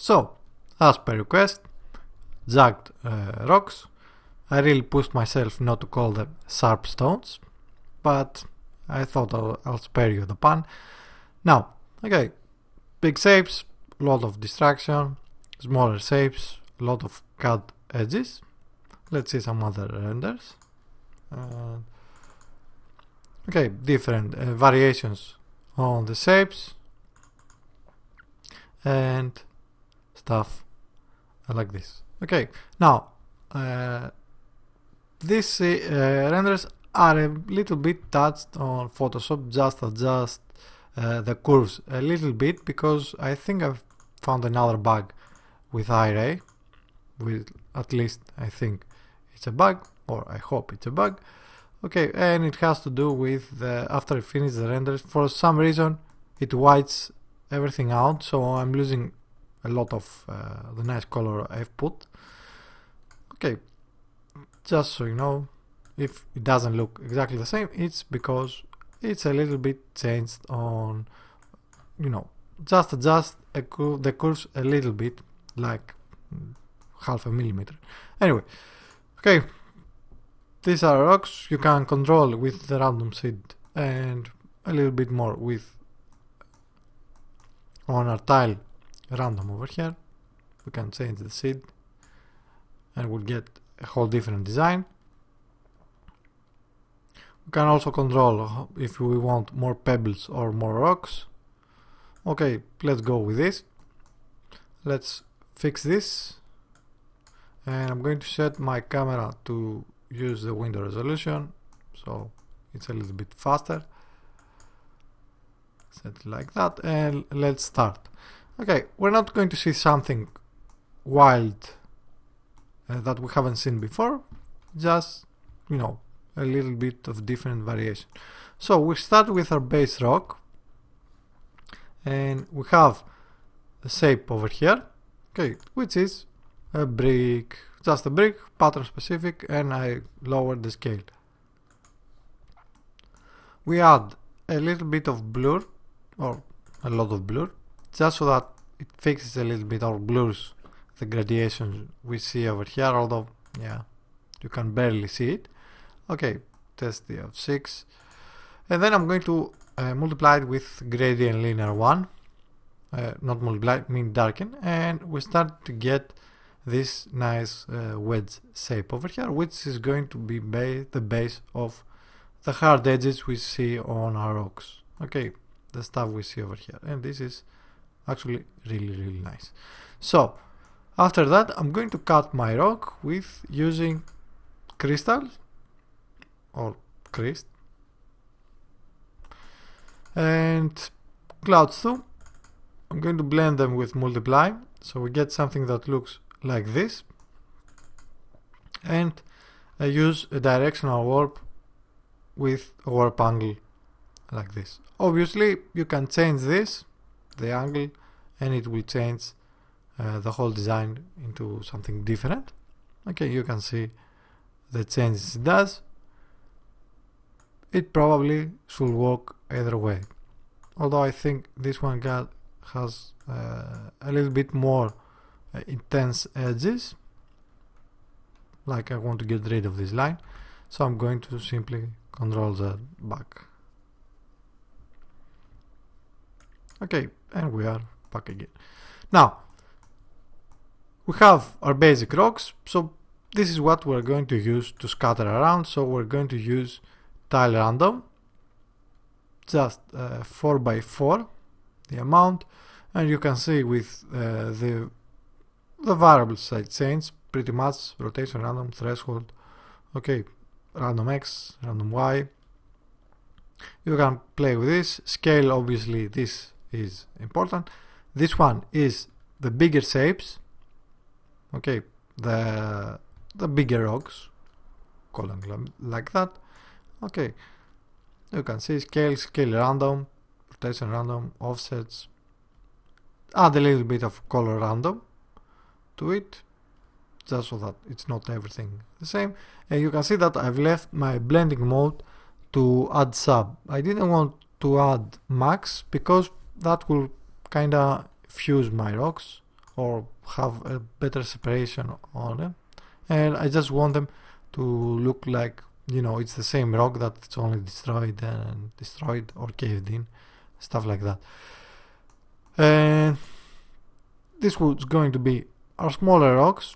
So, as per request, jagged rocks. I really pushed myself not to call them sharp stones, but I thought I'll spare you the pun. Now, okay, big shapes, lot of distraction, smaller shapes, lot of cut edges. Let's see some other renders. Okay, different variations on the shapes and stuff like this. Okay, now these renders are a little bit touched on Photoshop, just adjust the curves a little bit, because I think I've found another bug with iRay. With, at least I think it's a bug, or I hope it's a bug. Okay, and it has to do with after I finish the renders, for some reason it whites everything out, so I'm losing a lot of the nice color I've put. Okay, just so you know, if it doesn't look exactly the same, it's because it's a little bit changed on, you know, just adjust the curves a little bit, like half a millimeter. Anyway, okay, these are rocks you can control with the random seed and a little bit more with on our tile random over here. We can change the seed and we'll get a whole different design. We can also control if we want more pebbles or more rocks. Okay, let's go with this. Let's fix this, and I'm going to set my camera to use the window resolution, so it's a little bit faster. Set it like that, and let's start. Okay, we're not going to see something wild that we haven't seen before, just, you know, a little bit of different variation. So we start with our base rock, and we have the shape over here, okay, which is a brick, just a brick, pattern specific, and I lowered the scale. We add a little bit of blur, or a lot of blur, just so that it fixes a little bit or blurs the gradation we see over here, although, yeah, you can barely see it. Okay, test the F6, and then I'm going to multiply it with gradient linear 1, not multiply, mean darken, and we start to get this nice wedge shape over here, which is going to be the base of the hard edges we see on our rocks. Okay, the stuff we see over here, and this is actually really nice. So after that, I'm going to cut my rock with using crystal or crest and clouds too. I'm going to blend them with multiply, so we get something that looks like this, and I use a directional warp with a warp angle like this. Obviously you can change this, the angle, and it will change the whole design into something different. Okay, you can see the changes it does. It probably should work either way, although I think this one has a little bit more intense edges, like I want to get rid of this line, so I'm going to simply control Z back. Okay, and we are back again. Now we have our basic rocks, so this is what we're going to use to scatter around. So we're going to use tile random, just 4x4 the amount, and you can see with the variables I change pretty much: rotation random, threshold, okay, random X, random Y. You can play with this. Scale, obviously this is important. This one is the bigger shapes, okay, the bigger rocks, call them like that. Okay, you can see scale random, rotation random, offsets, add a little bit of color random to it, just so that it's not everything the same. And you can see that I've left my blending mode to add sub. I didn't want to add max because that will kinda fuse my rocks or have a better separation on them, and I just want them to look like, you know, it's the same rock, that it's only destroyed or caved in, stuff like that. And this was going to be our smaller rocks,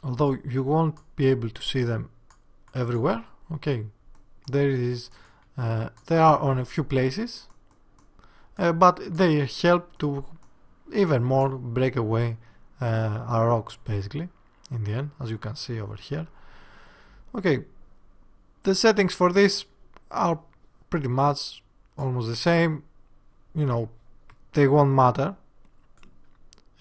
although you won't be able to see them everywhere. Okay, they are on a few places, but they help to even more break away our rocks, basically, in the end, as you can see over here. Okay, the settings for this are pretty much almost the same. You know, they won't matter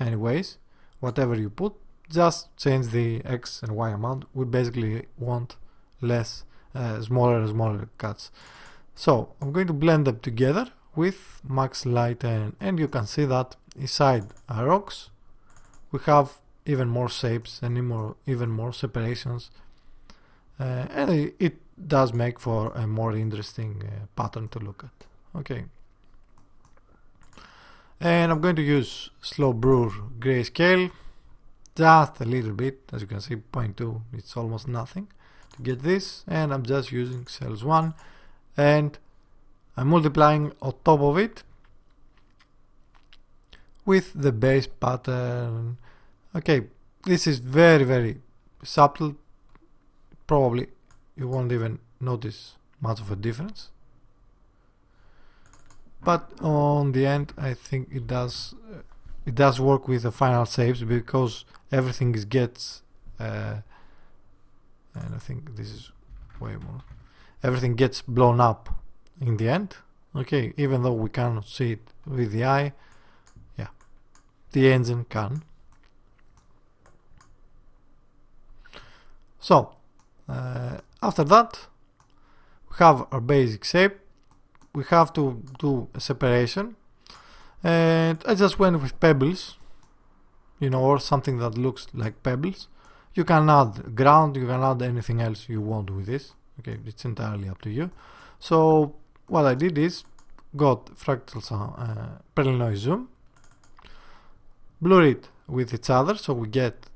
anyways, whatever you put, just change the X and Y amount. We basically want less, smaller and smaller cuts. So I'm going to blend them together with max light, and you can see that inside our rocks we have even more shapes and even more separations, and it does make for a more interesting pattern to look at. Okay, and I'm going to use slow brew grayscale, just a little bit, as you can see, 0.2, it's almost nothing to get this, and I'm just using cells 1, and I'm multiplying on top of it with the base pattern. Okay, this is very, very subtle. Probably you won't even notice much of a difference, but on the end I think it does work with the final shapes, because everything gets and I think this is way more, everything gets blown up in the end. Okay, even though we cannot see it with the eye, yeah, the engine can. So after that we have our basic shape. We have to do a separation, and I just went with pebbles, you know, or something that looks like pebbles. You can add ground, you can add anything else you want with this. Okay, it's entirely up to you. So what I did is got fractals Perl noise zoom, blur it with each other, so we get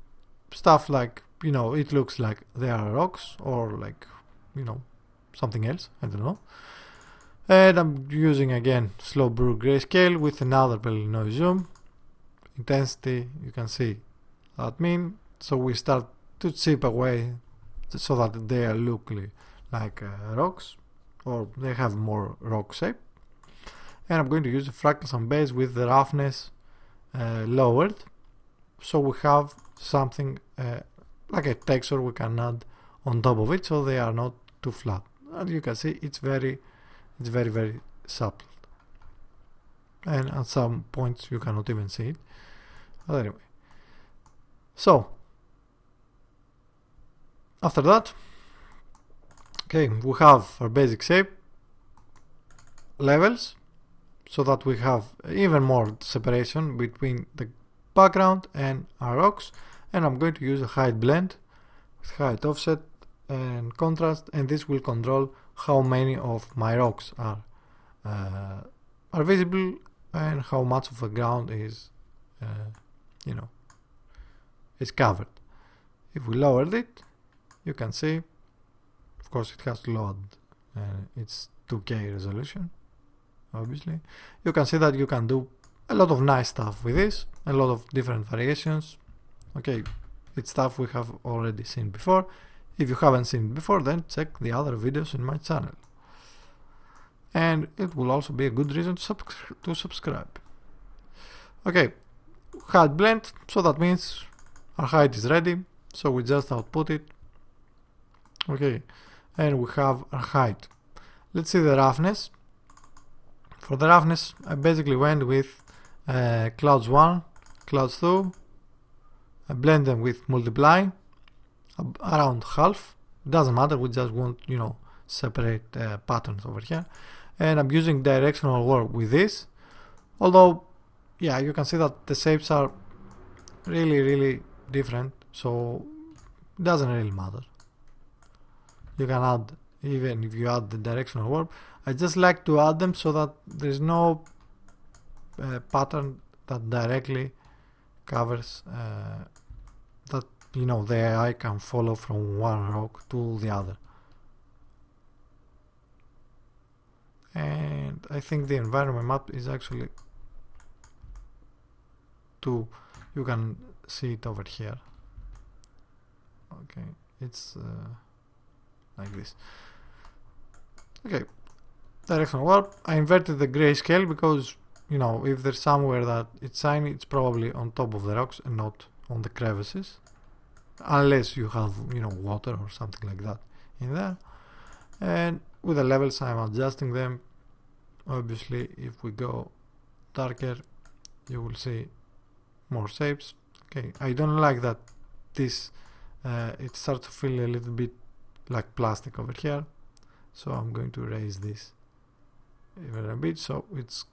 stuff like, you know, it looks like they are rocks, or like, you know, something else, I don't know. And I'm using again slow brew grayscale with another Perl noise zoom. Intensity, you can see that mean, so we start to chip away so that they look like rocks, or they have more rock shape. And I'm going to use the fractals and base with the roughness lowered, so we have something like a texture we can add on top of it, so they are not too flat. And you can see it's very, very subtle, and at some points you cannot even see it. But anyway, so after that, okay, we have our basic shape levels, so that we have even more separation between the background and our rocks. And I'm going to use a height blend with height offset and contrast, and this will control how many of my rocks are visible and how much of the ground is you know, is covered. If we lowered it, you can see, of course it has to load, it's 2K resolution, obviously. You can see that you can do a lot of nice stuff with this, a lot of different variations. Okay, it's stuff we have already seen before. If you haven't seen it before, then check the other videos in my channel, and it will also be a good reason to subscribe. Okay, height blend, so that means our height is ready, so we just output it. Okay, and we have our height. Let's see the roughness. For the roughness, I basically went with clouds 1, clouds 2. I blend them with multiply around half. Doesn't matter, we just want, you know, separate patterns over here. And I'm using directional warp with this, although yeah, you can see that the shapes are really different, so it doesn't really matter. You can add, even if you add the directional warp, I just like to add them so that there's no pattern that directly covers that, you know, the AI can follow from one rock to the other. And I think the environment map is actually you can see it over here. Okay, it's like this. Okay, directional warp. I inverted the grayscale because, you know, if there's somewhere that it's shiny, it's probably on top of the rocks and not on the crevices, unless you have, you know, water or something like that in there. And with the levels, I'm adjusting them. Obviously, if we go darker, you will see more shapes. Okay, I don't like that this it starts to feel a little bit like plastic over here, so I'm going to raise this even a bit so it's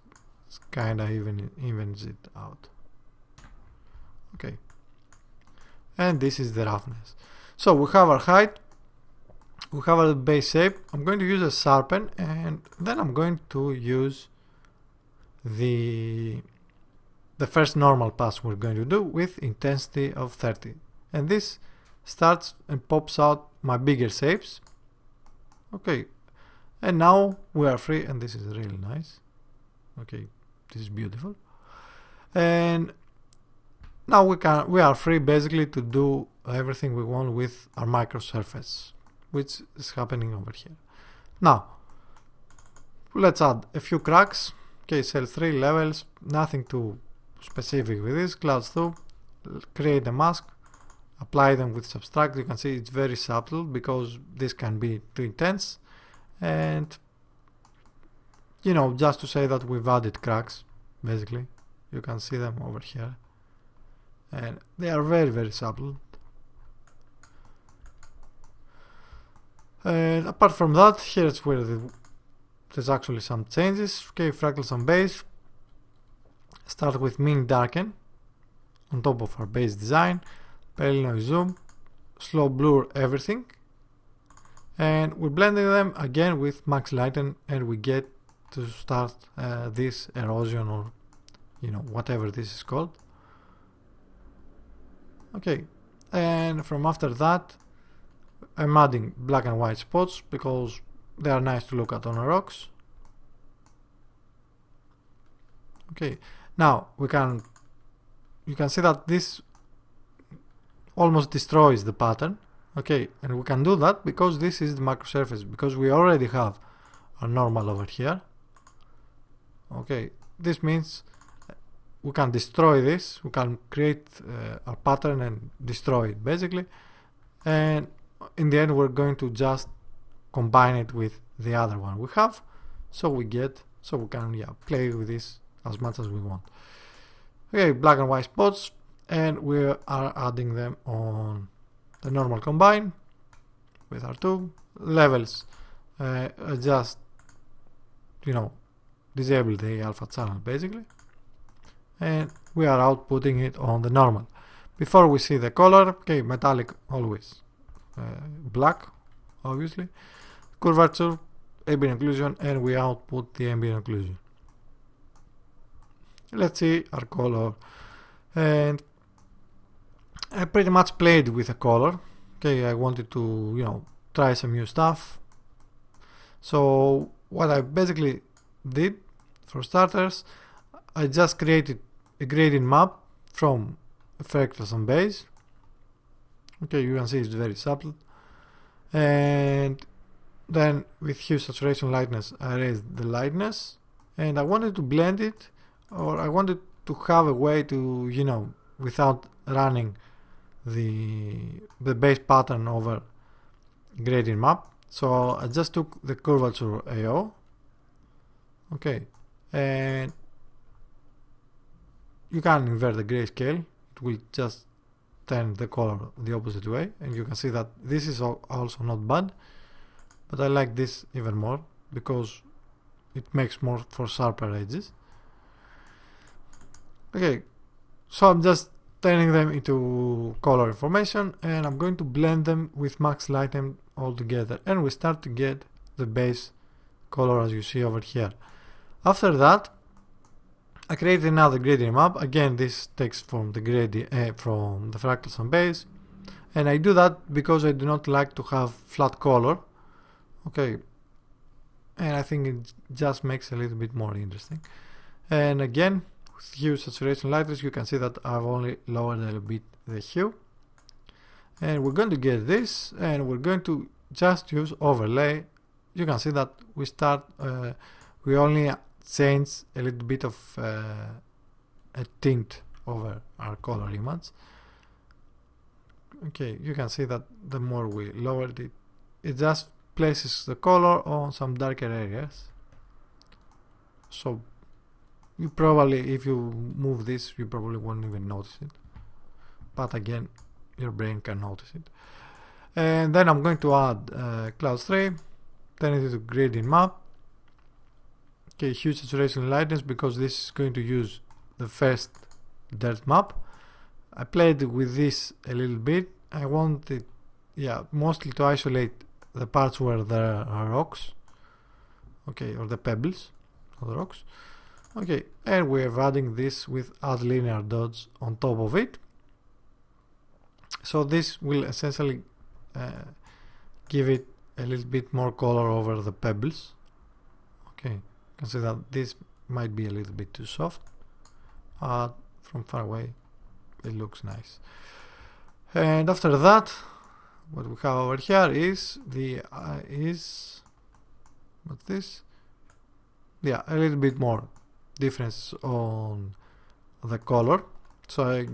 kinda evens it out. Okay, and this is the roughness. So we have our height, we have our base shape. I'm going to use a sharpen, and then I'm going to use the first normal pass we're going to do with intensity of 30, and this starts and pops out my bigger shapes. Okay, and now we are free, and this is really nice. Okay, this is beautiful, and now we are free basically to do everything we want with our micro surface, which is happening over here. Now let's add a few cracks. Okay, cell 3 levels, nothing too specific with this. Clouds 2, create a mask, apply them with subtract. You can see it's very subtle because this can be too intense, and, you know, just to say that we've added cracks, basically. You can see them over here, and they are very, very subtle. And apart from that, here's where there's actually some changes. Okay, fractals and base. Start with min darken on top of our base design, pale noise zoom, slow blur everything, and we're blending them again with max lighten, and we get to start this erosion, or, you know, whatever this is called. Okay, and from after that I'm adding black and white spots because they are nice to look at on rocks. Okay, now you can see that this almost destroys the pattern. Okay, and we can do that because this is the macro surface, because we already have a normal over here. Okay, this means we can destroy this, we can create a pattern and destroy it basically, and in the end we're going to just combine it with the other one we have, so we can play with this as much as we want. Okay, black and white spots, and we are adding them on the normal combine with R2 levels. Just, you know, disable the alpha channel basically, and we are outputting it on the normal. Before we see the color, okay, metallic always black, obviously, curvature, ambient occlusion, and we output the ambient occlusion. Let's see our color, and I pretty much played with the color. Okay, I wanted to, you know, try some new stuff. So what I basically did, for starters, I just created a gradient map from fractals and base. Okay, you can see it's very subtle, and then with hue, saturation, lightness, I raised the lightness, and I wanted to blend it, or I wanted to have a way to, you know, without running the base pattern over gradient map. So I just took the curvature AO. Okay, and you can invert the grayscale, it will just turn the color the opposite way, and you can see that this is also not bad, but I like this even more because it makes more for sharper edges. Okay, so I'm just turning them into color information, and I'm going to blend them with max lighten all together, and we start to get the base color as you see over here. After that, I created another gradient map. Again, this takes from the gradient from the fractals and base, and I do that because I do not like to have flat color. Okay, and I think it just makes it a little bit more interesting. And again, with hue, saturation, lightness, you can see that I've only lowered a little bit the hue. And we're going to get this, and we're going to just use overlay. You can see that we only change a little bit of a tint over our color image. Okay, you can see that the more we lowered it, it just places the color on some darker areas. So you probably, if you move this, you probably won't even notice it. But again, your brain can notice it. And then I'm going to add clouds 3, turn it into gradient map. Okay, hue, saturation, lightness, because this is going to use the first dirt map. I played with this a little bit. I wanted, mostly to isolate the parts where there are rocks. Okay, or the pebbles, or the rocks. Okay, and we're adding this with add linear dots on top of it. So this will essentially give it a little bit more color over the pebbles. Okay, you can see that this might be a little bit too soft. From far away, it looks nice. And after that, what we have over here is what's this? Yeah, a little bit more difference on the color. So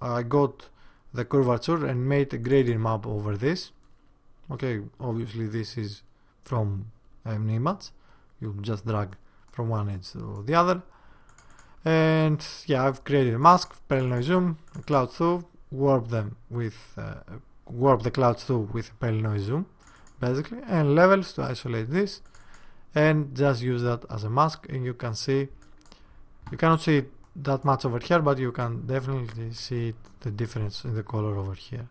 I got the curvature and made a gradient map over this. Okay, obviously this is from an image. You just drag from one edge to the other. And yeah, I've created a mask, parallel noise zoom, a cloud 2, warp the clouds 2 with parallel noise zoom, basically, and levels to isolate this, and just use that as a mask. And you can see, you cannot see it that much over here, but you can definitely see the difference in the color over here.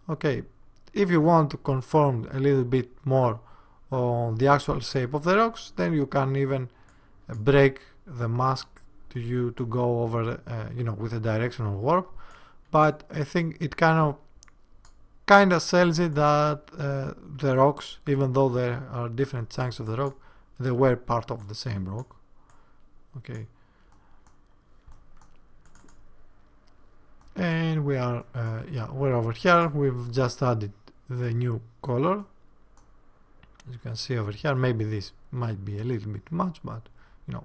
Okay, if you want to conform a little bit more on the actual shape of the rocks, then you can even break the mask to go over with a directional warp. But I think it kind of sells it that the rocks, even though there are different chunks of the rock, they were part of the same rock. Okay, and we are we're over here. We've just added the new color, as you can see over here. Maybe this might be a little bit much, but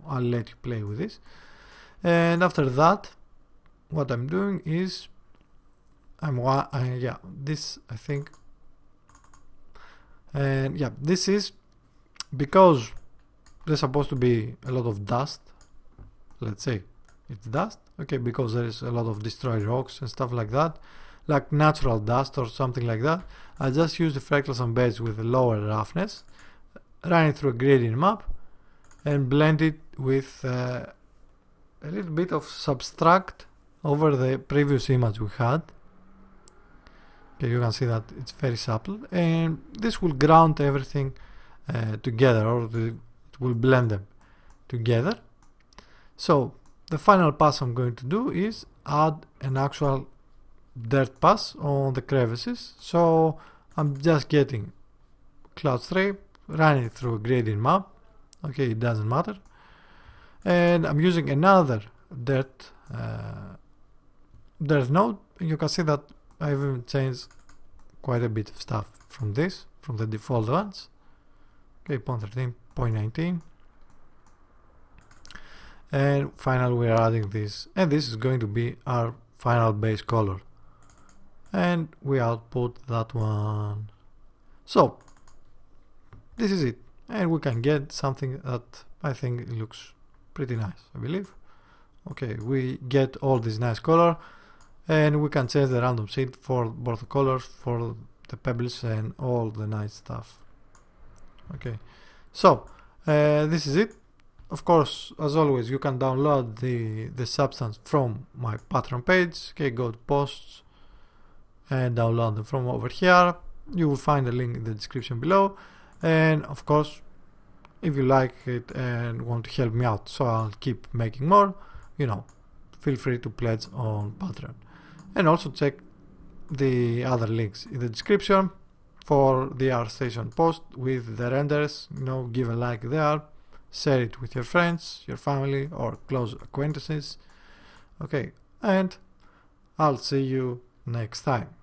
I'll let you play with this. And after that, what I'm doing is this, I think, and this is because there's supposed to be a lot of dust. Let's say it's dust, okay, because there is a lot of destroyed rocks and stuff like that, like natural dust or something like that. I just use the fractals and beds with a lower roughness, run it through a gradient map, and blend it with a little bit of subtract over the previous image we had. Okay, you can see that it's very subtle, and this will ground everything together, or it will blend them together. So the final pass I'm going to do is add an actual dirt pass on the crevices. So I'm just getting cloud 3, running it through a gradient map. Okay, it doesn't matter. And I'm using another dirt node. You can see that I've even changed quite a bit of stuff from the default ones. Okay, 0.13, 0.19. And finally we are adding this, and this is going to be our final base color, and we output that one. So this is it, and we can get something that I think looks pretty nice, I believe. Okay, we get all this nice color, and we can change the random seed for both the colors, for the pebbles, and all the nice stuff. Okay, so this is it. Of course, as always, you can download the substance from my Patreon page. Okay, go to posts and download them from over here. You will find a link in the description below. And of course, if you like it and want to help me out so I'll keep making more, feel free to pledge on Patreon. And also check the other links in the description for the ArtStation post with the renders. Give a like there, share it with your friends, your family, or close acquaintances. Okay, and I'll see you next time.